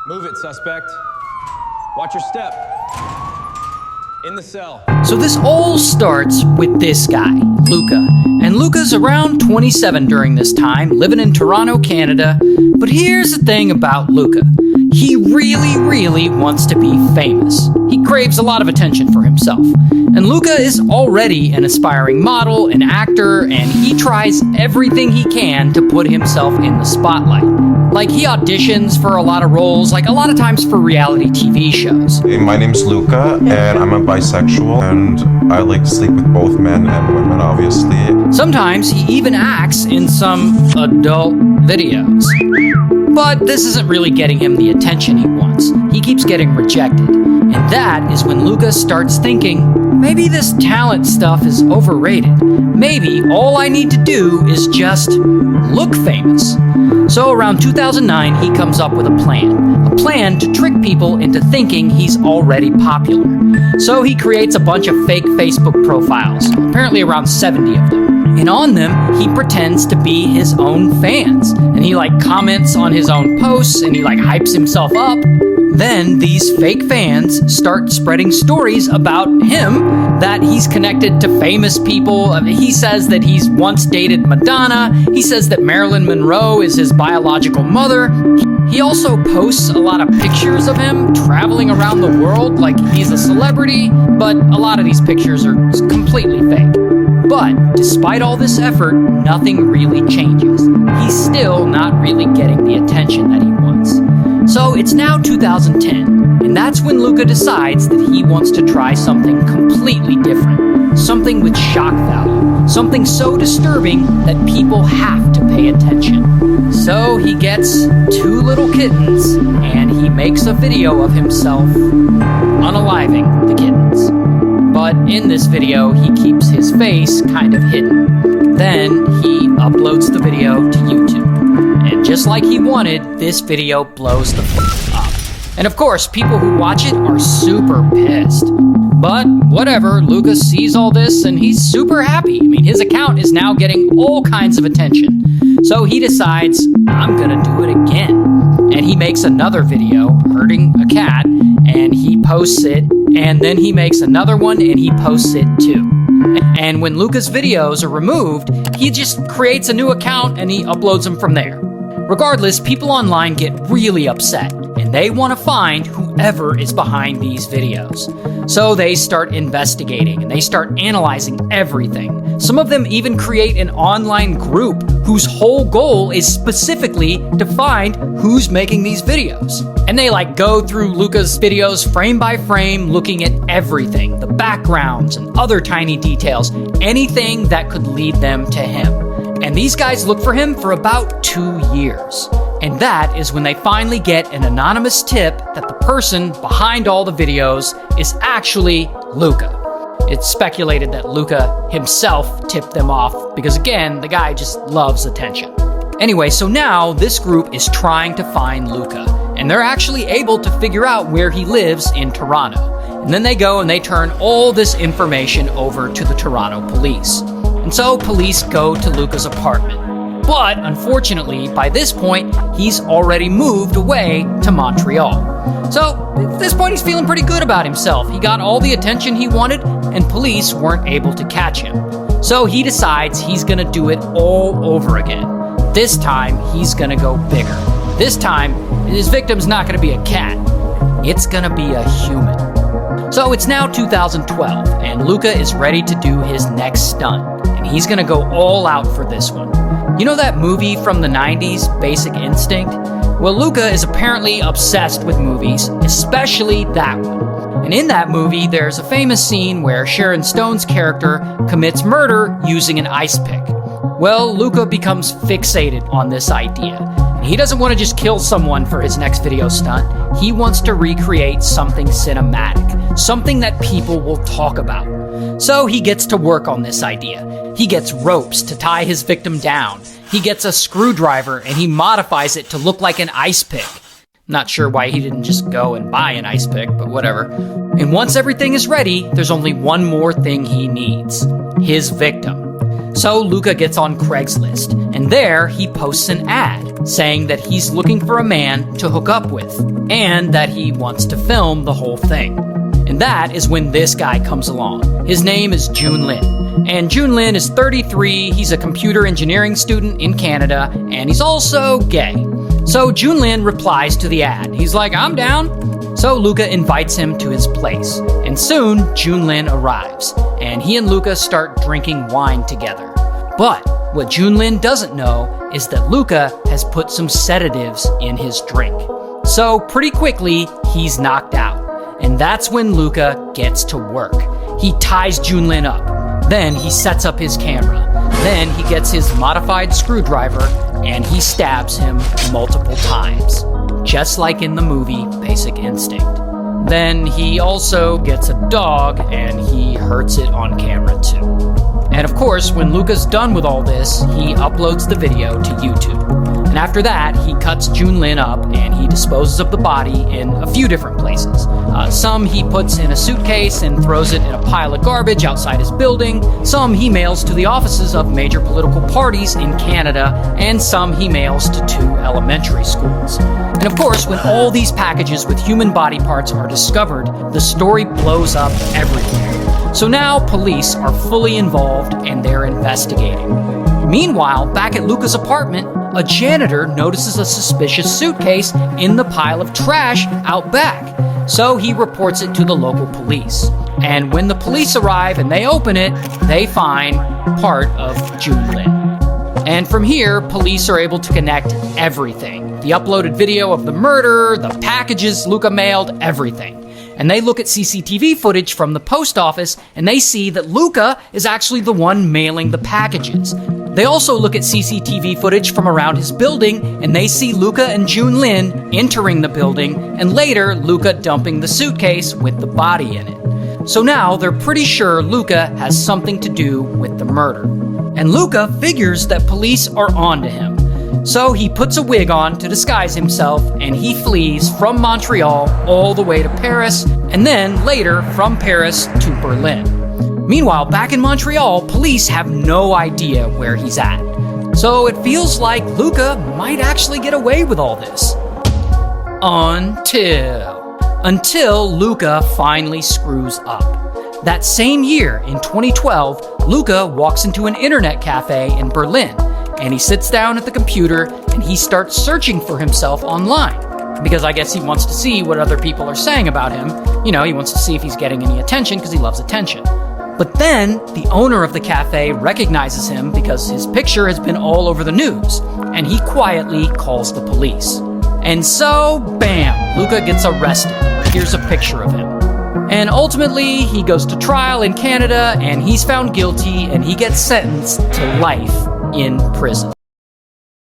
Move it, suspect. Watch your step. In the cell. So this all starts with this guy, Luka. And Luka's around 27 during this time, living in Toronto, Canada. But here's the thing about Luka. He really wants to be famous. He craves a lot of attention for himself. And Luka is already an aspiring model, an actor, and he tries everything he can to put himself in the spotlight. Like, he auditions for a lot of roles, like a lot of times for reality TV shows. Hey, my name's Luka, and I'm a bisexual, and I like to sleep with both men and women, obviously. Sometimes he even acts in some adult videos. But this isn't really getting him the attention he wants. He keeps getting rejected. And that is when Luka starts thinking, maybe this talent stuff is overrated. Maybe all I need to do is just look famous. So around 2009, he comes up with a plan to trick people into thinking he's already popular. So he creates a bunch of fake Facebook profiles, apparently around 70 of them. And on them, he pretends to be his own fans. And he comments on his own posts, and he hypes himself up. Then these fake fans start spreading stories about him, that he's connected to famous people. He says that he's once dated Madonna. He says that Marilyn Monroe is his biological mother. He also posts a lot of pictures of him traveling around the world like he's a celebrity, but a lot of these pictures are completely fake. But despite all this effort, nothing really changes. He's still not really getting the attention that he wants. So it's now 2010, and that's when Luka decides that he wants to try something completely different. Something with shock value. Something so disturbing that people have to pay attention. So he gets 2 little kittens, and he makes a video of himself unaliving the kittens. But in this video, he keeps his face kind of hidden. Then he uploads the video to YouTube. And just like he wanted, this video blows the f*** up. And of course, people who watch it are super pissed. But whatever, Luka sees all this and he's super happy. I mean, his account is now getting all kinds of attention. So he decides, I'm gonna do it again. And he makes another video hurting a cat, and he posts it, and then he makes another one and he posts it too. And when Luka's videos are removed, he just creates a new account and he uploads them from there. Regardless, people online get really upset, and they want to find whoever is behind these videos. So they start investigating, and they start analyzing everything. Some of them even create an online group whose whole goal is specifically to find who's making these videos. And they go through Luka's videos frame by frame, looking at everything, the backgrounds and other tiny details, anything that could lead them to him. And these guys look for him for about 2 years. And that is when they finally get an anonymous tip that the person behind all the videos is actually Luka. It's speculated that Luka himself tipped them off because, again, the guy just loves attention. Anyway, so now this group is trying to find Luka, and they're actually able to figure out where he lives in Toronto. And then they go and they turn all this information over to the Toronto police. And so police go to Luka's apartment. But unfortunately, by this point, he's already moved away to Montreal. So at this point, he's feeling pretty good about himself. He got all the attention he wanted, and police weren't able to catch him. So he decides he's gonna do it all over again. This time, he's gonna go bigger. This time, his victim's not gonna be a cat. It's gonna be a human. So it's now 2012, and Luka is ready to do his next stunt. And he's gonna go all out for this one. You know that movie from the 90s, Basic Instinct? Well, Luka is apparently obsessed with movies, especially that one. And in that movie, there's a famous scene where Sharon Stone's character commits murder using an ice pick. Well, Luka becomes fixated on this idea. And he doesn't want to just kill someone for his next video stunt. He wants to recreate something cinematic, something that people will talk about. So he gets to work on this idea. He gets ropes to tie his victim down. He gets a screwdriver and he modifies it to look like an ice pick. Not sure why he didn't just go and buy an ice pick, but whatever. And once everything is ready, there's only one more thing he needs: his victim. So Luka gets on Craigslist, and there he posts an ad. saying that he's looking for a man to hook up with, and that he wants to film the whole thing. And that is when this guy comes along. His name is Jun Lin. And Jun Lin is 33, he's a computer engineering student in Canada, and he's also gay. So Jun Lin replies to the ad. He's like, I'm down. So Luka invites him to his place. And soon, Jun Lin arrives, and he and Luka start drinking wine together. But what Jun Lin doesn't know is that Luka has put some sedatives in his drink. So pretty quickly, he's knocked out. And that's when Luka gets to work. He ties Jun Lin up. Then he sets up his camera. Then he gets his modified screwdriver and he stabs him multiple times. Just like in the movie Basic Instinct. Then he also gets a dog and he hurts it on camera too. And of course, when Luka's done with all this, he uploads the video to YouTube. And after that, he cuts Jun Lin up and he disposes of the body in a few different places. Some he puts in a suitcase and throws it in a pile of garbage outside his building. Some he mails to the offices of major political parties in Canada. And some he mails to 2 elementary schools. And of course, when all these packages with human body parts are discovered, the story blows up everywhere. So now police are fully involved and they're investigating. Meanwhile, back at Luka's apartment, a janitor notices a suspicious suitcase in the pile of trash out back. So he reports it to the local police. And when the police arrive and they open it, they find part of Jun Lin. And from here, police are able to connect everything. The uploaded video of the murder, the packages Luka mailed, everything. And they look at CCTV footage from the post office and they see that Luka is actually the one mailing the packages. They also look at CCTV footage from around his building and they see Luka and Jun Lin entering the building and later Luka dumping the suitcase with the body in it. So now they're pretty sure Luka has something to do with the murder. And Luka figures that police are onto him. So he puts a wig on to disguise himself and he flees from Montreal all the way to Paris and then later from Paris to Berlin. Meanwhile, back in Montreal, police have no idea where he's at. So it feels like Luka might actually get away with all this. Until Luka finally screws up. That same year, in 2012, Luka walks into an internet cafe in Berlin. And he sits down at the computer and he starts searching for himself online. Because I guess he wants to see what other people are saying about him. You know, he wants to see if he's getting any attention because he loves attention. But then the owner of the cafe recognizes him because his picture has been all over the news. And he quietly calls the police. And so, bam, Luka gets arrested. Here's a picture of him. And ultimately, he goes to trial in Canada and he's found guilty and he gets sentenced to life in prison.